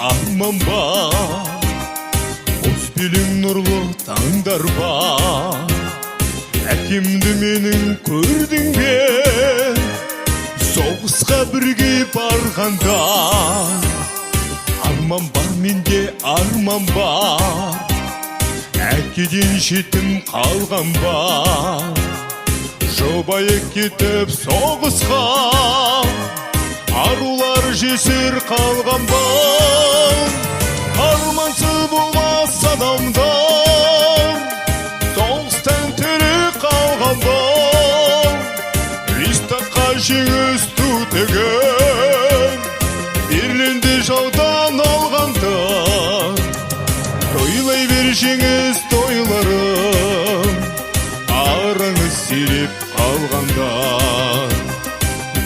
арман бар, боз белең нұрлы таңдар бар. Әкемді менің көрдің бе, соғысқа бірге барғанда? Арман бар менде, арман бар, әкеден жетім қалған бар. Жұбайы кетіп соғысқа, арулар жесір қалған бар. Армансыз болмас адамдар, соғыстан тірі қалған бар. Ристаққа жеңіс түтігін, Берлинді жаудан алғандар. Тойлай бер жеңіс тойларым, араңыз сиреп қалғандар.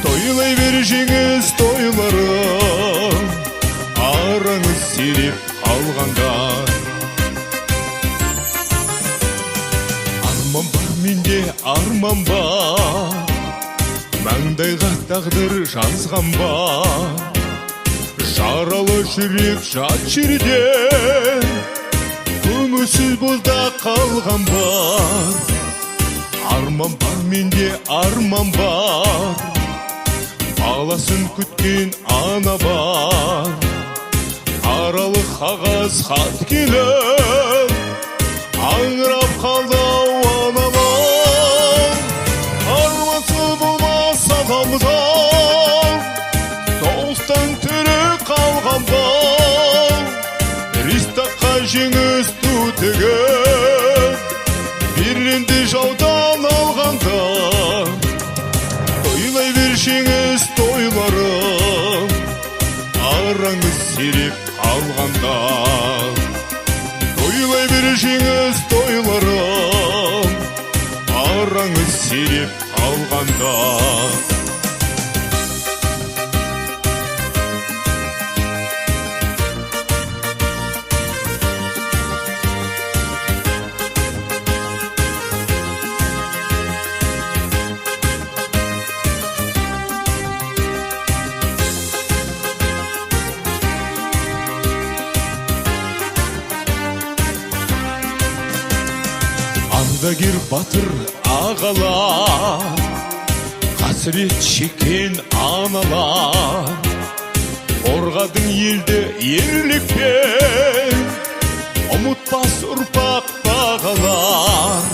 Тойлай бер жеңіс тойларым, араңыз сиреп қалғандар. Арман бар менде, арман бар, маңдайға тағдыр жазған бар. Жаралы жүрек жат жерде, көмусіз бозда қалған бар. Арман бар менде, арман бар, баласын күткен ана бар. Аралы қағаз хат келіп, аңырап қалды аналар. Армансыз болмас адамдар, соғыстан тірі қалған бар. Ристаққа жеңіс түтігін, Берлинді жаудан алғандар. Тойлай бер жеңіс тойларым, араңыз сиреп қалғандар. Тойлай бер жеңіс тойларым, араңыз сиреп қалғандар. Ардагер батыр ағалар, қасірет шеккен аналар. Қорғадың елді ерлікпен, ұмытпас ұрпақ бағалар.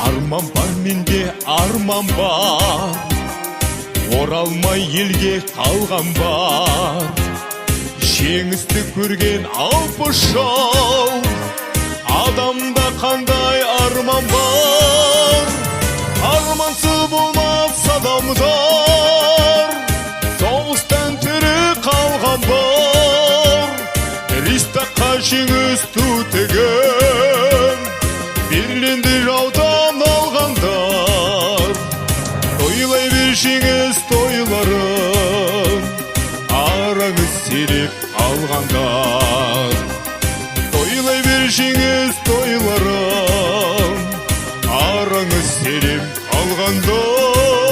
Арман бар менде, арман бар, оралмай елге қалған бар. Жеңісті көрген алпыс жау, адамда қандай арман бар. Армансыз болмас адамдар, соғыстан тірі қалған бар. Ристаққа жеңіс түтігін, Берлинді жаудан алғандар. Тойлай бер жеңіс тойларым, араңыз сиреп қалғандар. Тойлай бер жеңіс тойларым, араңыз сиреп қалғандар.